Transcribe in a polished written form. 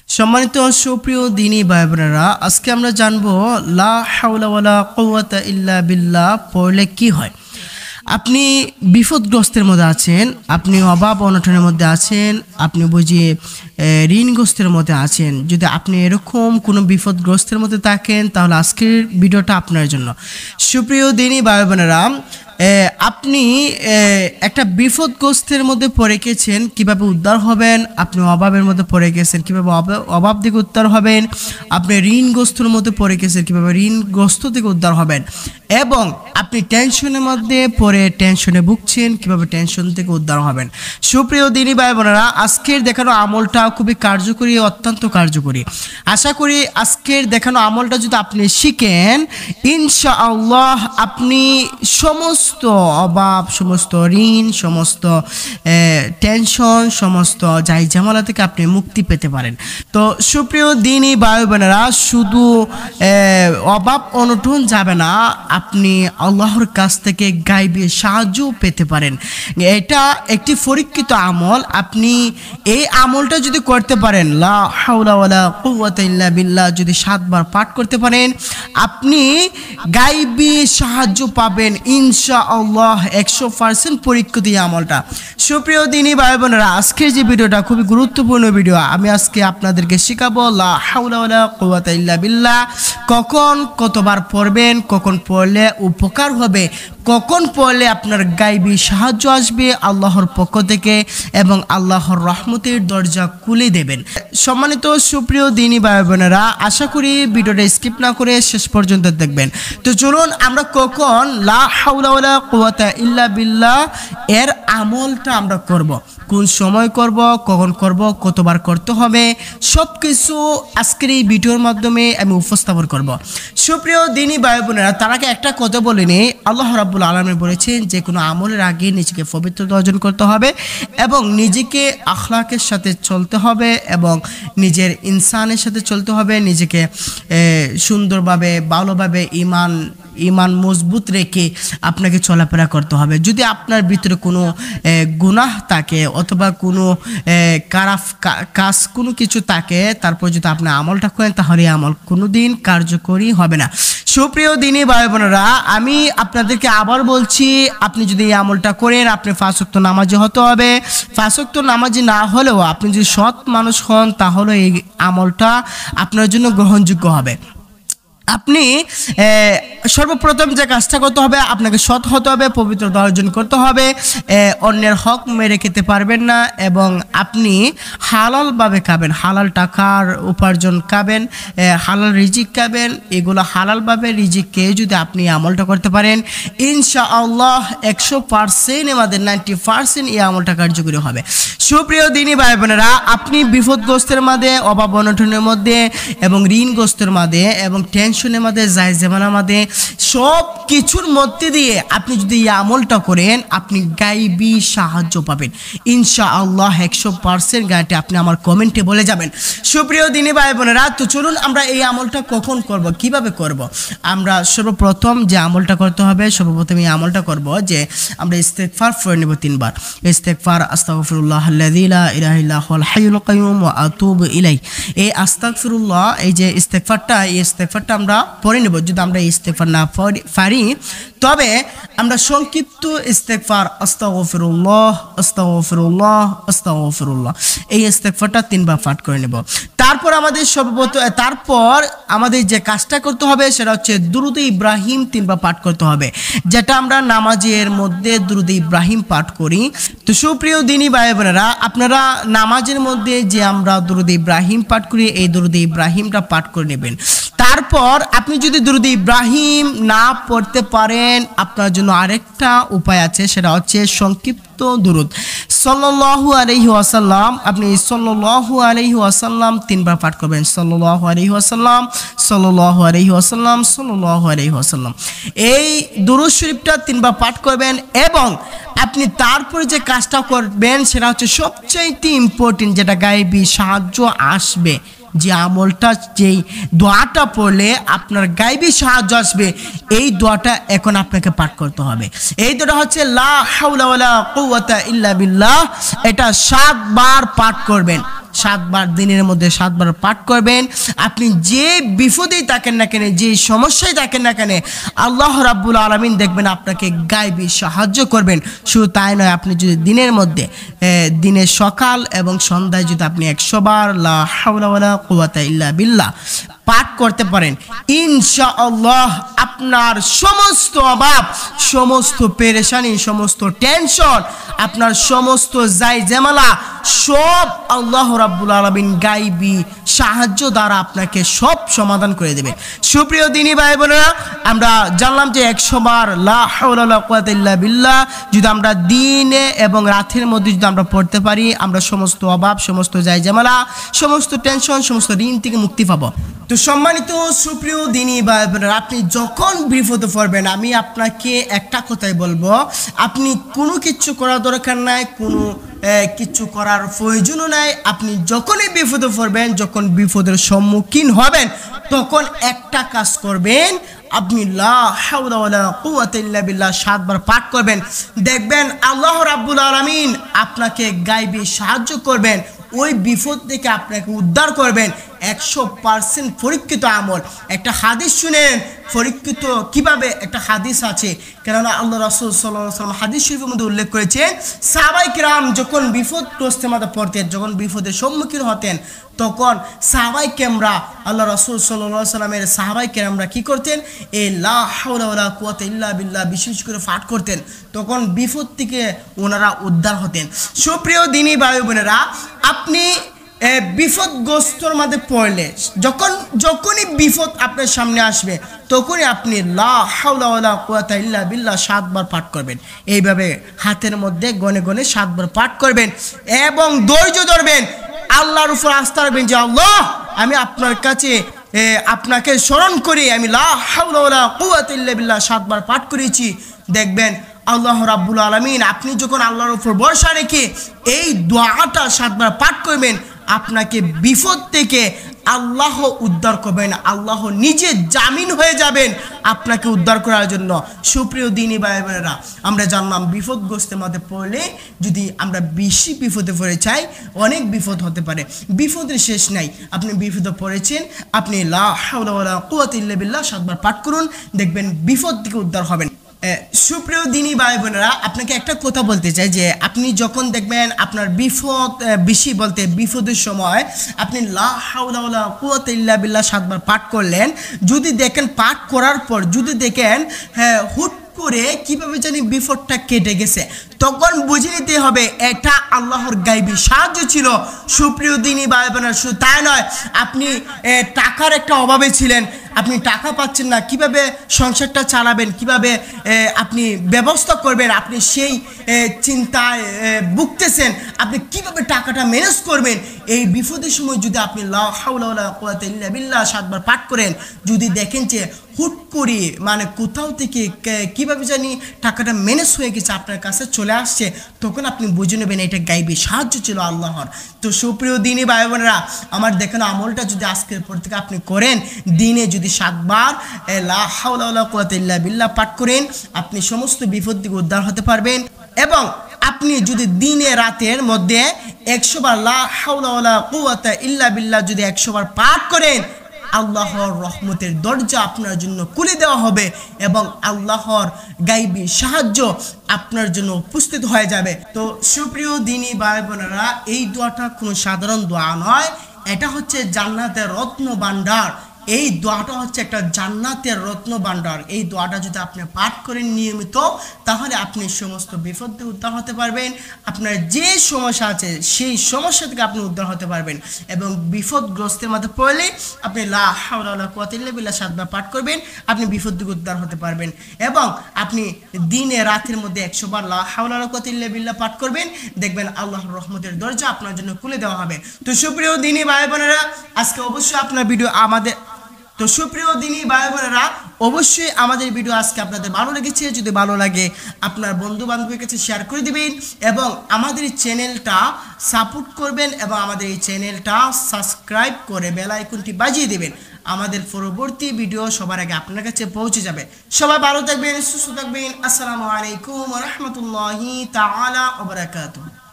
সম্মানিত সুপ্রিয় দিনী ভাই বোনেরা, আজকে আমরা জানবো লা হাওলা ওয়ালা কুওয়াতা ইল্লা বিল্লাহ পড়লে কি হয়। আপনি বিপদগ্রস্তের মধ্যে আছেন, আপনি অভাব অনটনের মধ্যে আছেন, আপনি বুঝি ঋণগ্রস্তের মধ্যে আছেন। যদি আপনি এরকম কোনো বিপদগ্রস্তের মধ্যে থাকেন তাহলে আজকের ভিডিওটা আপনার জন্য। সুপ্রিয় দিনী ভাই বোনেরা, আপনি একটা বিপদগ্রস্তের মধ্যে পড়ে গেছেন, কীভাবে উদ্ধার হবেন? আপনি অভাবের মধ্যে পড়ে গেছেন, কীভাবে অভাব থেকে উদ্ধার হবেন? আপনি ঋণগ্রস্তর মধ্যে পড়ে গেছেন, কীভাবে ঋণগ্রস্ত থেকে উদ্ধার হবেন? এবং আপনি টেনশনের মধ্যে পড়ে টেনশনে ভুগছেন, কীভাবে টেনশন থেকে উদ্ধার হবেন? সুপ্রিয় দিনী ভাই বোনেরা, আজকের দেখানো আমলটা খুবই কার্যকরী, অত্যন্ত কার্যকরী। আশা করি আজকের দেখানো আমলটা যদি আপনি শিখেন, ইনশাআল্লাহ আপনি সমস্ত অভাব, সমস্ত ঋণ, সমস্ত টেনশন, সমস্ত যাই ঝামেলা থেকে আপনি মুক্তি পেতে পারেন। তো সুপ্রিয় দিনী ভাই বোনেরা, শুধু অভাব অনটন যাবে না, আপনি আল্লাহর কাছ থেকে গায়বী সাহায্য পেতে পারেন। এটা একটি পরীক্ষিত আমল। আপনি এই আমলটা যদি করতে পারেন, লা হাওলা ওয়ালা কুওয়াতা ইল্লা বিল্লাহ যদি 7 বার পাঠ করতে পারেন, আপনি গায়বী সাহায্য পাবেন ইনশাআল্লাহ। 100% পরীক্ষিত এই আমলটা। সুপ্রিয় দিনী ভাই বোনেরা, আজকের যে ভিডিওটা খুবই গুরুত্বপূর্ণ ভিডিও। আমি আজকে আপনাদেরকে শেখাবো লা হাওলা ওয়ালা কুওয়াতা ইল্লা বিল্লাহ কখন কতবার পড়বেন, কখন পড়লে উপকার হবে, কখন পড়লে আপনার গায়বী সাহায্য আসবে আল্লাহর পক্ষ থেকে এবং আল্লাহর রহমতের দরজা খুলে দেবেন। সম্মানিত সুপ্রিয় দিনী ভাই বোনেরা, আশা করি ভিডিওটা স্কিপ না করে শেষ পর্যন্ত দেখবেন। তো চলুন আমরা কখন লা হাওলা ওয়ালা কুওয়াতা ইল্লা বিল্লাহ এর আমলটা আমরা করব, কোন সময় করব, কখন করব, কতবার করতে হবে, সব কিছু আজকের এই ভিডিওর মাধ্যমে আমি উপস্থাপন করব। সুপ্রিয় দিনী ভাই বোনেরা, তার আগে একটা কথা বলিনি, আল্লাহ রাব্বুল আলামিন বলেছেন যে কোনো আমলের আগে নিজেকে পবিত্রতা অর্জন করতে হবে এবং নিজেকে আখলাকের সাথে চলতে হবে এবং নিজের ইনসানের সাথে চলতে হবে, নিজেকে সুন্দরভাবে ভালোভাবে ইমান মজবুত রেখে আপনাকে চলাফেরা করতে হবে। যদি আপনার ভিতরে কোনো গুনাহ থাকে অথবা কোনো খারাপ কাজ কোনো কিছু থাকে, তারপর যদি আপনি আমলটা করেন তাহলে আমল কোনো দিন কার্যকরী হবে না। সুপ্রিয় দিনী ভাই বোনেরা, আমি আপনাদেরকে আবার বলছি, আপনি যদি এই আমলটা করেন, আপনি 5 ওয়াক্ত নামাজি হতে হবে। 5 ওয়াক্ত নামাজি না হলেও আপনি যদি সৎ মানুষ হন তাহলে এই আমলটা আপনার জন্য গ্রহণযোগ্য হবে। আপনি সর্বপ্রথম যে কাজটা করতে হবে, আপনাকে সৎ হতে হবে, পবিত্রতা অর্জন করতে হবে, অন্যের হক মেরে খেতে পারবেন না এবং আপনি হালালভাবে খাবেন, হালাল টাকার উপার্জন খাবেন, হালাল রিজিক খাবেন। এগুলো হালালভাবে রিজিক খেয়ে যদি আপনি আমলটা করতে পারেন, ইনশাআল্লাহ 100% আমাদের 90% এই আমলটা কার্যকরী হবে। সুপ্রিয় দিনী ভাই বোনেরা, আপনি বিপদগ্রস্তের মধ্যে, অভাব অনটনের মধ্যে এবং ঋণগ্রস্তের মধ্যে এবং টেনশনের মধ্যে, জায়েজ জামানার মধ্যে, সব কিছুর মধ্যে দিয়ে আপনি যদি এই আমলটা করেন, আপনি গায়বী সাহায্য পাবেন ইনশাআল্লাহ 100% গায়টি আপনি আমার কমেন্টে বলে যাবেন। সুপ্রিয় দিনী ভাই বোনেরা, তো চলুন আমরা এই আমলটা কখন করব, কিভাবে করব। আমরা সর্বপ্রথম যে আমলটা করতে হবে, সর্বপ্রথম এই আমলটা করব যে আমরা ইস্তেগফার পড়ে নেব 3 বার। ইস্তেগফার, আস্তাগফিরুল্লাহ আল্লাযী লা ইলাহা ইল্লা হুয়াল হাইয়ুল কাইয়্যুম ওয়া আতুবু ইলাইহি। এই আস্তাগফিরুল্লাহ, এই যে ইস্তেগফারটা আমরা পড়ে নেব। যদি আমরা ইস্তেগফার না পারি তবে আমরা সংক্ষিপ্ত ইস্তেগফার আস্তাগফিরুল্লাহ আস্তাগফিরুল্লাহ আস্তাগফিরুল্লাহ এই ইস্তেগফারটা 3 বার পাঠ করে নেব। তারপর আমাদের যে কাজটা করতে হবে সেটা হচ্ছে দুরূদ ইব্রাহিম 3 বার পাঠ করতে হবে, যেটা আমরা নামাজের মধ্যে দুরূদ ইব্রাহিম পাঠ করি। তো সুপ্রিয় দিনী ভাই বোনেরা, আপনারা নামাজের মধ্যে যে আমরা দুরূদ ইব্রাহিম পাঠ করি, এই দুরূদ ইব্রাহিমটা পাঠ করে নেবেন। তারপর আপনি যদি দুরূদ ইব্রাহিম না পড়তে পারেন, আপনার জন্য আরেকটা উপায় আছে, সেটা হচ্ছে সংক্ষিপ্ত দুরূদ সাল্লাল্লাহু আলাইহি ওয়াসাল্লাম। আপনি সাল্লাল্লাহু আলাইহি ওয়াসাল্লাম 3 বার পাঠ করবেন। সাল্লাল্লাহু আলাইহি ওয়াসাল্লাম, সাল্লাল্লাহু আলাইহি ওয়াসাল্লাম, সাল্লাল্লাহু আলাইহি ওয়াসাল্লাম। এই দুরূদ শরীফটা 3 বার পাঠ করবেন এবং আপনি তারপরে যে কাজটা করবেন সেটা হচ্ছে সবচেয়ে ইম্পর্টেন্ট, যেটা গায়বী সাহায্য আসবে, যে আমলটা, যেই দোয়াটা পড়লে আপনার গায়বী সাহায্য আসবে, এই দোয়াটা এখন আপনাকে পাঠ করতে হবে। এই দোয়াটা হচ্ছে লা হাওলা ওয়ালা কুওয়াতা ইল্লা বিল্লাহ। এটা 7 বার পাঠ করবেন। 7 বার, দিনের মধ্যে 7 বার পাঠ করবেন। আপনি যে বিপদেই থাকেন না কেন, যে সমস্যায় থাকেন না কেন, আল্লাহ রাব্বুল আলামিন দেখবেন আপনাকে গায়বী সাহায্য করবেন। শুধু তাই নয়, আপনি যদি দিনের মধ্যে দিনের সকাল এবং সন্ধ্যায় যদি আপনি 100 বার লা হাওলা ওয়ালা কুওয়াতা ইল্লা বিল্লাহ পাঠ করতে পারেন, ইনশাআল্লাহ আপনার সমস্ত অভাব, সমস্ত পেরেশানি, সমস্ত টেনশন, আপনার সমস্ত ঝামেলা সব আল্লাহ রাব্বুল আলামিন গায়বী সাহায্য দ্বারা আপনাকে সব সমাধান করে দেবে। সুপ্রিয় দিনী ভাই বোনেরা, আমরা জানলাম যে 100 বার লা হাওলা ওয়ালা কুওয়াতা ইল্লা বিল্লাহ যদি আমরা দিনে এবং রাতের মধ্যে যদি আমরা পড়তে পারি, আমরা সমস্ত অভাব, সমস্ত ঝামেলা, সমস্ত টেনশন, সমস্ত ঋণ থেকে মুক্তি পাবো। তো সম্মানিত সুপ্রিয় দিনী ভাই বোনেরা, আপনি যখন বিপদে পড়বেন, আমি আপনাকে একটা কথাই বলবো, আপনি কোনো কিচ্ছু করার দরকার নাই, কোনো কিচ্ছু করার প্রয়োজনও নাই। আপনি যখনই বিপদে পড়বেন, যখন বিপদের সম্মুখীন হবেন, তখন একটা কাজ করবেন, আপনি লা হাওলা ওয়ালা কুওয়াতা ইল্লা বিল্লাহ 7 বার পাঠ করবেন। দেখবেন আল্লাহ রাব্বুল আলামিন আপনাকে গায়বী সাহায্য করবেন, ওই বিপদ থেকে আপনাকে উদ্ধার করবেন। 100% পরীক্ষিত আমল। একটা হাদিস শুনেন, পরীক্ষিত কিভাবে একটা হাদিস আছে, কেননা আল্লাহ রাসূল সাল্লাল্লাহু আলাইহি ওয়াসাল্লাম হাদিস শরীফের মধ্যে উল্লেখ করেছেন, সাহাবায়ে কেরাম যখন বিপদগ্রস্তের মধ্যে পড়তেন, যখন বিপদের সম্মুখীন হতেন, তখন সাহাবায়ে কেরামরা, আল্লাহ রাসূল সাল্লাল্লাহু আলাইহি ওয়াসাল্লামের সাহাবায়ে কেরামরা কি করতেন, এই লা হাওলা ওয়ালা কুওয়াতা ইল্লা বিল্লাহ বিশেষ করে পাঠ করতেন, তখন বিপদ থেকে ওনারা উদ্ধার হতেন। সুপ্রিয় দিনী ভাই বোনেরা, আপনি বিপদগ্রস্তর মধ্যে পড়লে, যখনই বিপদ আপনার সামনে আসবে, তখনই আপনি লা হাওলা ওয়ালা কুওয়াতা ইল্লা বিল্লাহ 7 বার পাঠ করবেন। এইভাবে হাতের মধ্যে গনে গনে 7 বার পাঠ করবেন এবং ধৈর্য ধরবেন, আল্লাহর উপর আস্থা রাখবেন যে আল্লাহ, আমি আপনার কাছে আপনাকে স্মরণ করি, আমি লা হাওলা ওয়ালা কুওয়াতা ইল্লা বিল্লাহ 7 বার পাঠ করেছি। দেখবেন আল্লাহ রাব্বুল আলামিন, আপনি যখন আল্লাহর উপর ভরসা রেখে এই দোয়াটা 7 বার পাঠ করবেন, আপনাকে বিপদ থেকে আল্লাহ উদ্ধার করবেন, আল্লাহ নিজে জামিন হয়ে যাবেন আপনাকে উদ্ধার করার জন্য। সুপ্রিয় দিনী ভাই বোনেরা, আমরা জানলাম বিপদগ্রস্তের মধ্যে পড়লে যদি আমরা বেশি বিপদে পড়ে যাই, অনেক বিপদ হতে পারে, বিপদের শেষ নাই। আপনি বিপদে পড়েছেন, আপনি লা হাওলা ওয়ালা কুওয়াতা ইল্লা বিল্লাহ 7 বার পাঠ করুন, দেখবেন বিপদ থেকে উদ্ধার হবেন। সুপ্রিয় দিনী ভাই বোনেরা, আপনাকে একটা কথা বলতে চাই যে আপনি যখন দেখবেন আপনার বিপদ বেশি, বলতে বিপদের সময় আপনি লা হাওলা ওয়ালা কুওয়াতা ইল্লা বিল্লাহ 7 বার পাঠ করলেন, যদি দেখেন পাঠ করার পর যদি দেখেন হুট করে কিভাবে জানি বিপদটা কেটে গেছে, তখন বুঝে নিতে হবে এটা আল্লাহর গায়বী সাহায্য ছিল। সুপ্রিয় দিনী ভাই বোনেরা, শুধু তাই নয়, আপনি টাকার একটা অভাবে ছিলেন, আপনি টাকা পাচ্ছেন না, কিভাবে সংসারটা চালাবেন, কিভাবে আপনি ব্যবস্থা করবেন, আপনি সেই চিন্তায় ভুগতেছেন, আপনি কিভাবে টাকাটা ম্যানেজ করবেন। এই বিপদের সময় যদি আপনি লা হাওলা ওয়ালা কুওয়াতা ইল্লা বিল্লাহ 7 বার পাঠ করেন, যদি দেখেন যে হুট করে মানে কোথাও থেকে কিভাবে জানি টাকাটা ম্যানেজ হয়ে গেছে, আপনার কাছে চলে আসছে, তখন আপনি বুঝে নেবেন এটা গায়বী সাহায্য ছিল আল্লাহর। তো সুপ্রিয় দিনী ভাই বোনেরা, আমার দেখানো আমলটা যদি আজকের পর থেকে আপনি করেন, দিনে যদি 7 বার লা হাওলা ওয়ালা কুওয়াতা ইল্লা বিল্লাহ পাঠ করেন, আপনি সমস্ত বিপদ থেকে উদ্ধার হতে পারবেন। এবং আপনি যদি দিনে রাতের মধ্যে 100 বার লা হাওলা ওয়ালা কুওয়াতা ইল্লা বিল্লাহ যদি 100 বার পাঠ করেন, আল্লাহর রহমতের দরজা আপনার জন্য খুলে দেওয়া হবে এবং আল্লাহর গায়বী সাহায্য আপনার জন্য উপস্থিত হয়ে যাবে। তো সুপ্রিয় দিনী ভাই বোনেরা, এই দোয়াটা কোনো সাধারণ দোয়া নয়, এটা হচ্ছে জান্নাতের রত্ন ভান্ডার। এই দোয়াটা হচ্ছে একটা জান্নাতের রত্ন ভান্ডার। এই দোয়াটা যদি আপনি পাঠ করেন নিয়মিত, তাহলে আপনি সমস্ত বিপদ থেকে উদ্ধার হতে পারবেন। আপনার যে সমস্যা আছে সেই সমস্যা থেকে আপনি উদ্ধার হতে পারবেন এবং বিপদগ্রস্তের মধ্যে পড়লে আপনি লা হাওলা ওয়ালা কুওয়াতা ইল্লা বিল্লাহ 7 বার পাঠ করবেন, আপনি বিপদ থেকে উদ্ধার হতে পারবেন। এবং আপনি দিনে রাতের মধ্যে 100 বার লা হাওলা ওয়ালা কুওয়াতা ইল্লা বিল্লাহ পাঠ করবেন, দেখবেন আল্লাহর রহমতের দরজা আপনার জন্য খুলে দেওয়া হবে। তো সুপ্রিয় দিনী ভাই বোনেরা, আজকে অবশ্যই আপনার ভিডিও অবশ্যই আমাদের ভিডিও আজকে আপনাদের ভালো লেগেছে। যদি ভালো লাগে আপনার বন্ধু বান্ধবের কাছে শেয়ার করে দিবেন এবং আমাদের এই চ্যানেলটা সাপোর্ট করবেন এবং আমাদের এই চ্যানেলটা সাবস্ক্রাইব করে বেল আইকনটি বাজিয়ে দেবেন। আমাদের পরবর্তী ভিডিও সবার আগে আপনার কাছে পৌঁছে যাবে। সবাই ভালো থাকবেন, সুস্থ থাকবেন। আসসালামু আলাইকুম ওয়া রাহমাতুল্লাহি তাআলা ওয়া বারাকাতুহু।